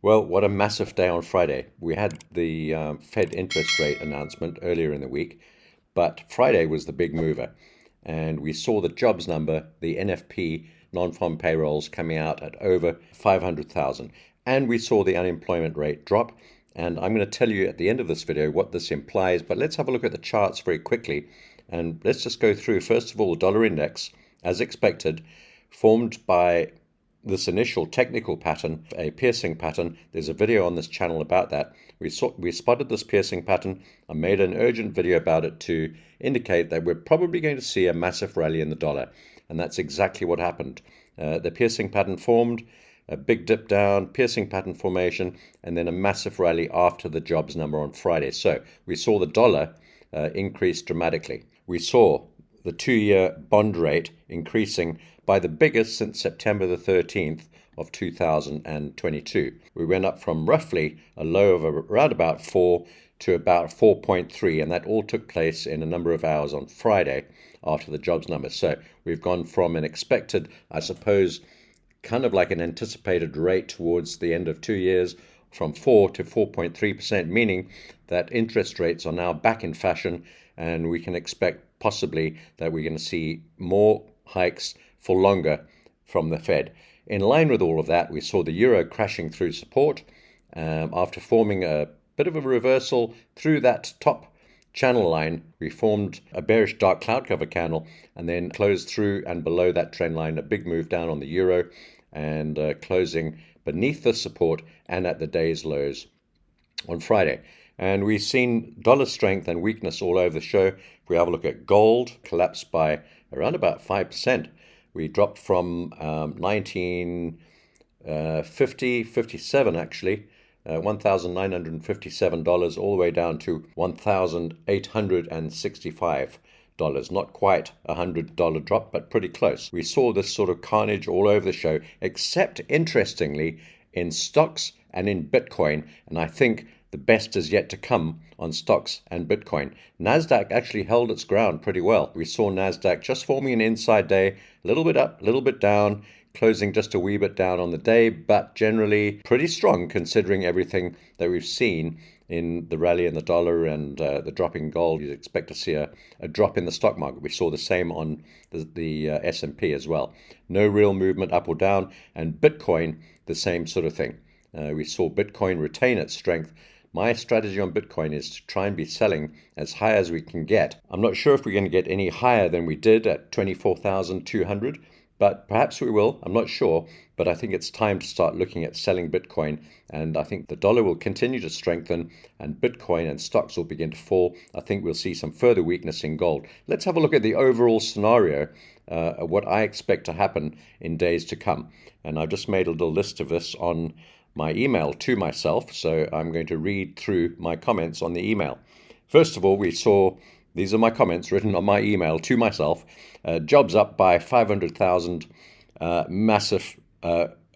Well, what a massive day on Friday. We had the Fed interest rate announcement earlier in the week, but Friday was the big mover. And we saw the jobs number, the NFP, non-farm payrolls, coming out at over 500,000. And we saw the unemployment rate drop. And I'm going to tell you at the end of this video what this implies, but let's have a look at the charts very quickly. And let's just go through, first of all, the dollar index, as expected, formed by this initial technical pattern, a piercing pattern. There's a video on this channel about that. We spotted this piercing pattern. I made an urgent video about it to indicate that we're probably going to see a massive rally in the dollar. And that's exactly what happened. The piercing pattern formed, a big dip down, piercing pattern formation, and then a massive rally after the jobs number on Friday. So we saw the dollar increase dramatically. We saw the 2-year bond rate increasing by the biggest since September the 13th of 2022. We went up from roughly a low of around about 4 to about 4.3, and that all took place in a number of hours on Friday after the jobs number. So we've gone from an expected, I suppose, kind of like an anticipated rate towards the end of 2 years, from 4 to 4.3%, meaning that interest rates are now back in fashion, and we can expect possibly that we're going to see more hikes for longer from the Fed. In line with all of that, we saw the euro crashing through support after forming a bit of a reversal through that top channel line. We formed a bearish dark cloud cover candle and then closed through and below that trend line, a big move down on the euro and closing beneath the support and at the day's lows on Friday. And we've seen dollar strength and weakness all over the show. If we have a look at gold, collapsed by around about 5%. We dropped from 1957 actually, $1,957 all the way down to $1,865. Not quite a $100 drop, but pretty close. We saw this sort of carnage all over the show, except interestingly in stocks and in Bitcoin. And I think the best is yet to come on stocks and Bitcoin. NASDAQ actually held its ground pretty well. We saw NASDAQ just forming an inside day, a little bit up, a little bit down, closing just a wee bit down on the day, but generally pretty strong considering everything that we've seen in the rally in the dollar and the drop in gold. You'd expect to see a drop in the stock market. We saw the same on the S&P as well. No real movement up or down, and Bitcoin, the same sort of thing. We saw Bitcoin retain its strength. My strategy on Bitcoin is to try and be selling as high as we can get. I'm not sure if we're going to get any higher than we did at 24,200, but perhaps we will. I'm not sure, but I think it's time to start looking at selling Bitcoin. And I think the dollar will continue to strengthen and Bitcoin and stocks will begin to fall. I think we'll see some further weakness in gold. Let's have a look at the overall scenario, what I expect to happen in days to come. And I've just made a little list of this on my email to myself, so I'm going to read through my comments on the email. First of all, we saw, these are my comments written on my email to myself, jobs up by 500,000, massive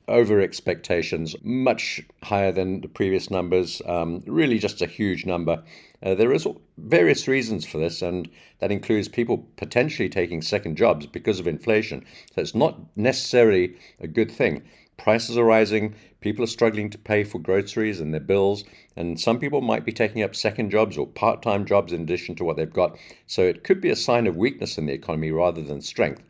over expectations, much higher than the previous numbers, really just a huge number. There is various reasons for this, and that includes people potentially taking second jobs because of inflation. So it's not necessarily a good thing. Prices are rising, people are struggling to pay for groceries and their bills, and some people might be taking up second jobs or part-time jobs in addition to what they've got. So it could be a sign of weakness in the economy rather than strength.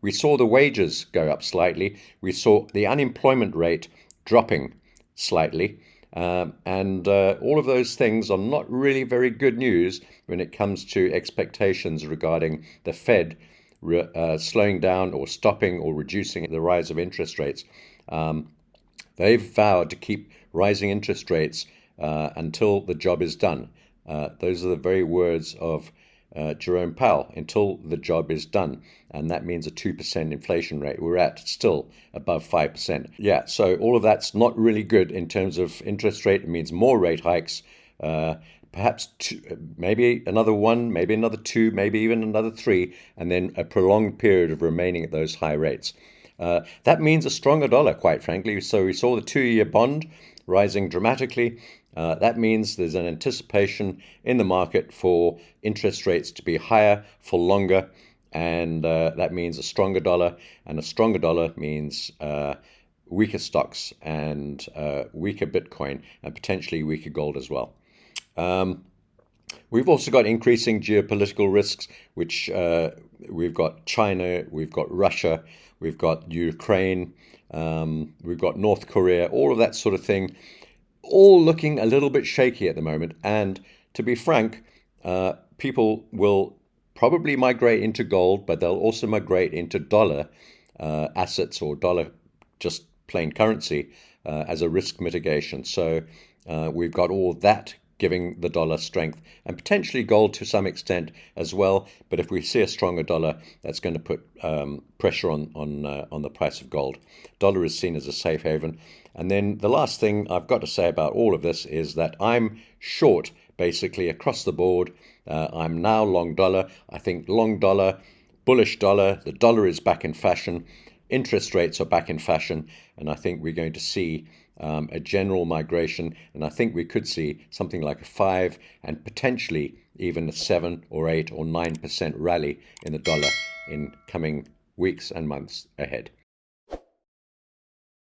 We saw the wages go up slightly. We saw the unemployment rate dropping slightly. And all of those things are not really very good news when it comes to expectations regarding the Fed slowing down or stopping or reducing the rise of interest rates. They've vowed to keep rising interest rates until the job is done. Those are the very words of Jerome Powell, until the job is done. And that means a 2% inflation rate. We're at still above 5%. Yeah, so all of that's not really good in terms of interest rate. It means more rate hikes, perhaps maybe another one, maybe another two, maybe even another three, and then a prolonged period of remaining at those high rates. That means a stronger dollar, quite frankly. So we saw the 2-year bond rising dramatically. That means there's an anticipation in the market for interest rates to be higher for longer, and that means a stronger dollar, and a stronger dollar means weaker stocks and weaker Bitcoin and potentially weaker gold as well. We've also got increasing geopolitical risks, which we've got China, we've got Russia, we've got Ukraine, we've got North Korea, all of that sort of thing, all looking a little bit shaky at the moment. And to be frank, people will probably migrate into gold, but they'll also migrate into dollar assets or dollar just plain currency as a risk mitigation. So we've got all that giving the dollar strength and potentially gold to some extent as well. But if we see a stronger dollar, that's going to put pressure on the price of gold. Dollar is seen as a safe haven. And then the last thing I've got to say about all of this is that I'm short basically across the board. I'm now long dollar. I think long dollar, bullish dollar. The dollar is back in fashion. Interest rates are back in fashion. And I think we're going to see a general migration. And I think we could see something like a 5 and potentially even a 7 or 8 or 9% rally in the dollar in coming weeks and months ahead.